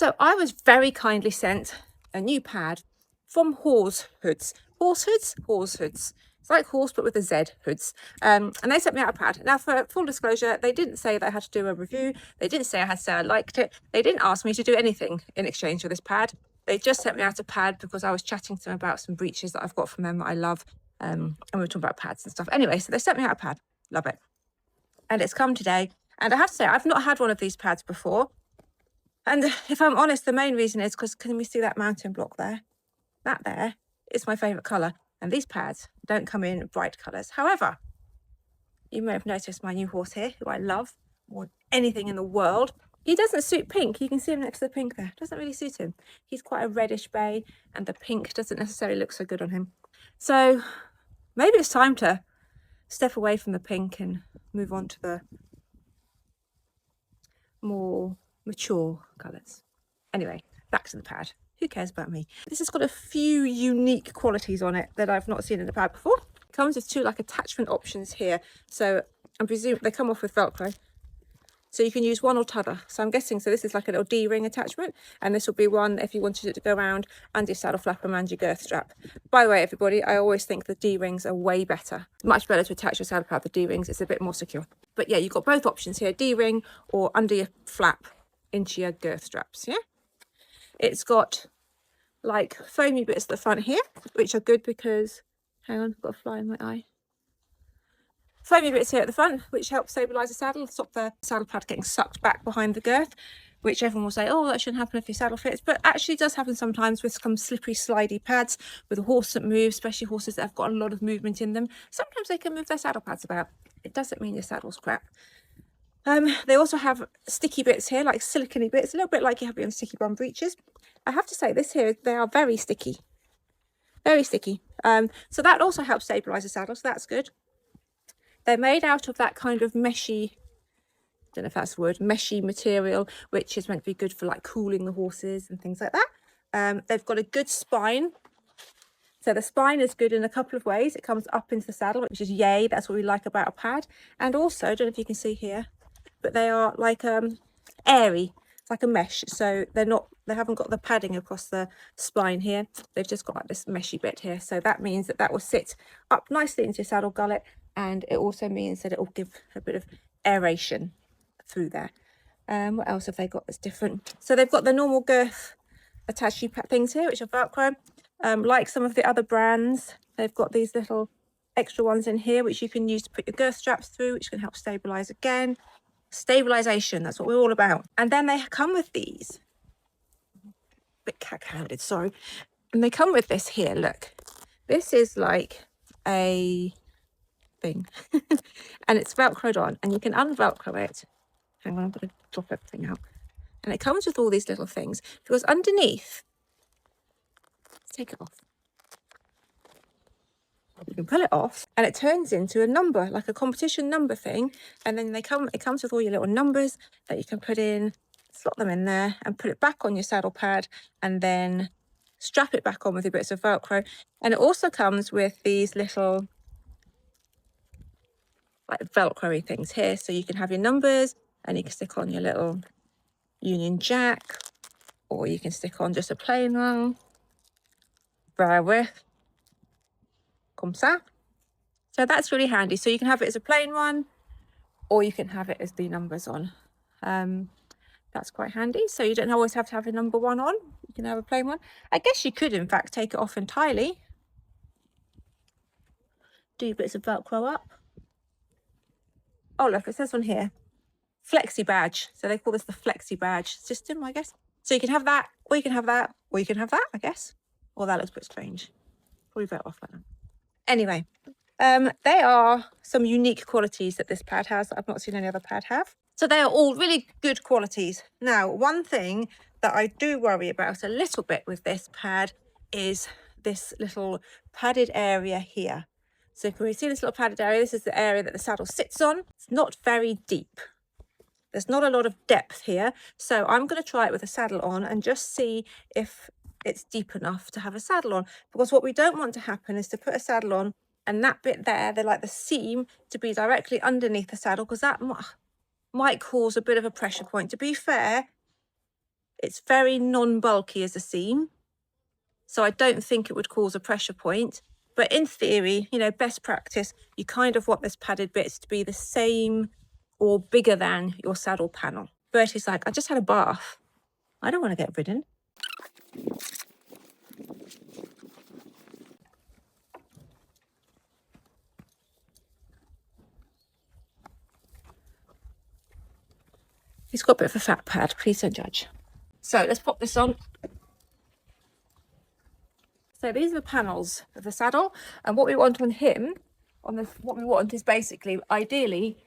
So I was very kindly sent a new pad from Horzehoods. Horzehoods. It's like horse, but with a Z, hoods. And they sent me out a pad. Now, for full disclosure, they didn't say that I had to do a review. They didn't say I had to say I liked it. They didn't ask me to do anything in exchange for this pad. They just sent me out a pad because I was chatting to them about some breeches that I've got from them that I love. And we were talking about pads and stuff. Anyway, so they sent me out a pad. Love it. And it's come today. And I have to say, I've not had one of these pads before. And if I'm honest, the main reason is because, can we see that mountain block there? That there is my favourite colour. And these pads don't come in bright colours. However, you may have noticed my new horse here, who I love more than anything in the world. He doesn't suit pink. You can see him next to the pink there. Doesn't really suit him. He's quite a reddish bay, and the pink doesn't necessarily look so good on him. So maybe it's time to step away from the pink and move on to the more mature colours. Anyway, back to the pad. Who cares about me? This has got a few unique qualities on it that I've not seen in a pad before. It comes with two attachment options here. So I presume they come off with Velcro. So you can use one or t'other. So I'm guessing, so this is like a little D-ring attachment, and this will be one if you wanted it to go around under your saddle flap and around your girth strap. By the way, everybody, I always think the D-rings are way better. It's much better to attach your saddle flap with D-rings. It's a bit more secure. But yeah, you've got both options here, D-ring or under your flap into your girth straps, yeah? It's got like foamy bits at the front here, which are good because, hang on, I've got a fly in my eye. Foamy bits here at the front, which help stabilise the saddle, stop the saddle pad getting sucked back behind the girth, which everyone will say, oh, that shouldn't happen if your saddle fits, but actually does happen sometimes with some slippery, slidey pads, with a horse that moves, especially horses that have got a lot of movement in them. Sometimes they can move their saddle pads about. It doesn't mean your saddle's crap. They also have sticky bits here, like silicone bits, a little bit like you have on sticky bum breeches. I have to say, this here, they are very sticky. Very sticky. So that also helps stabilise the saddle, so that's good. They're made out of that kind of meshy, I don't know if that's the word, meshy material, which is meant to be good for like cooling the horses and things like that. They've got a good spine. So the spine is good in a couple of ways. It comes up into the saddle, which is yay. That's what we like about a pad. And also, I don't know if you can see here, but they are like airy. It's like a mesh. So they haven't got the padding across the spine here. They've just got like this meshy bit here. So that means that will sit up nicely into your saddle gullet. And it also means that it will give a bit of aeration through there. What else have they got that's different? So they've got the normal girth attache things here, which are Velcro. Like some of the other brands, they've got these little extra ones in here, which you can use to put your girth straps through, which can help stabilise again. Stabilisation, that's what we're all about. And then they come with these. A bit cack-handed, sorry. And they come with this here, look. This is like a thing. And it's Velcroed on, and you can unvelcro it. Hang on, I'm going to drop everything out. And it comes with all these little things, because underneath, let's take it off. You can pull it off, and it turns into a number, like a competition number thing. And then it comes with all your little numbers that you can put in, slot them in there, and put it back on your saddle pad, and then strap it back on with your bits of Velcro. And it also comes with these little like Velcro-y things here, so you can have your numbers, and you can stick on your little Union Jack, or you can stick on just a plain one. Bear with. Comme ça. So that's really handy. So you can have it as a plain one, or you can have it as the numbers on. That's quite handy. So you don't always have to have a number one on. You can have a plain one. I guess you could, in fact, take it off entirely. Do bits of Velcro up. Oh, look, it says on here, Flexi badge. So they call this the Flexi badge system, I guess. So you can have that, or you can have that, or you can have that, I guess. Or that looks a bit strange. Probably better off like that. Anyway, there are some unique qualities that this pad has that I've not seen any other pad have. So they are all really good qualities. Now, one thing that I do worry about a little bit with this pad is this little padded area here. So can we see this little padded area? This is the area that the saddle sits on. It's not very deep. There's not a lot of depth here. So I'm going to try it with a saddle on and just see if it's deep enough to have a saddle on. Because what we don't want to happen is to put a saddle on and that bit there, they're like the seam, to be directly underneath the saddle, because that might cause a bit of a pressure point. To be fair, It's very non-bulky as a seam, so I don't think it would cause a pressure point. But in theory, you know, best practice, you kind of want this padded bits to be the same or bigger than your saddle panel. Bertie's like, I just had a bath. I don't want to get ridden. He's got a bit of a fat pad, please don't judge. So let's pop this on. So these are the panels of the saddle, and what we want on him, what we want is basically, ideally,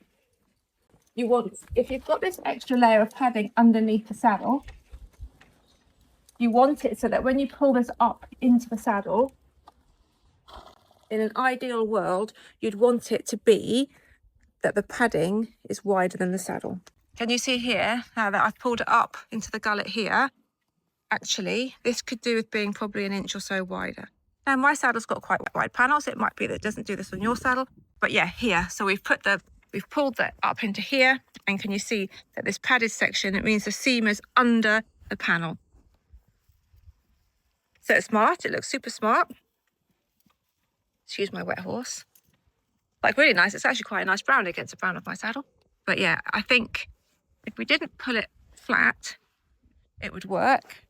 you want, if you've got this extra layer of padding underneath the saddle, you want it so that when you pull this up into the saddle, in an ideal world, you'd want it to be that the padding is wider than the saddle. Can you see here, now that I've pulled it up into the gullet here, actually, this could do with being probably an inch or so wider. Now, my saddle's got quite wide panels. It might be that it doesn't do this on your saddle, but yeah, here. So we've pulled that up into here, and can you see that this padded section, it means the seam is under the panel. So it's smart, it looks super smart. Excuse my wet horse. Like, really nice. It's actually quite a nice brown against the brown of my saddle. But yeah, I think if we didn't pull it flat, it would work.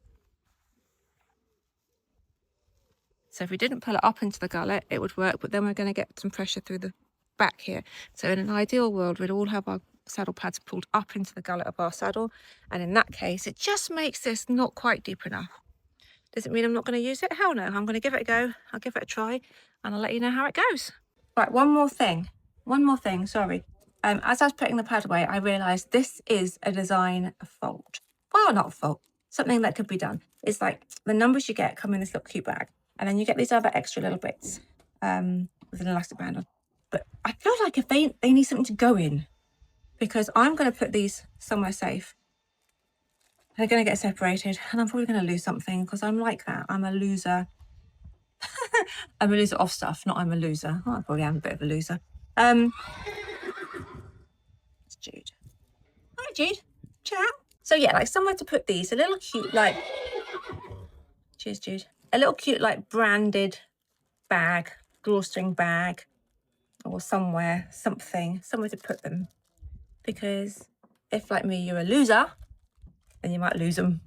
So if we didn't pull it up into the gullet, it would work, but then we're going to get some pressure through the back here. So in an ideal world, we'd all have our saddle pads pulled up into the gullet of our saddle. And in that case, it just makes this not quite deep enough. Does it mean I'm not going to use it? Hell no, I'm going to give it a go. I'll give it a try, and I'll let you know how it goes. Right, one more thing, sorry. As I was putting the pad away, I realised this is a design fault. Well, not a fault, something that could be done. It's like the numbers you get come in this little cute bag, and then you get these other extra little bits with an elastic band on. But I feel like if they need something to go in, because I'm going to put these somewhere safe. They're going to get separated, and I'm probably going to lose something, because I'm like that. I'm a loser. I'm a loser of stuff, not I'm a loser. Oh, I probably am a bit of a loser. It's Jude. Hi, Jude. Ciao. So yeah, like somewhere to put these. A little cute, like... Cheers, Jude. A little cute, like, branded bag, drawstring bag, or somewhere to put them. Because if, like me, you're a loser, then you might lose them.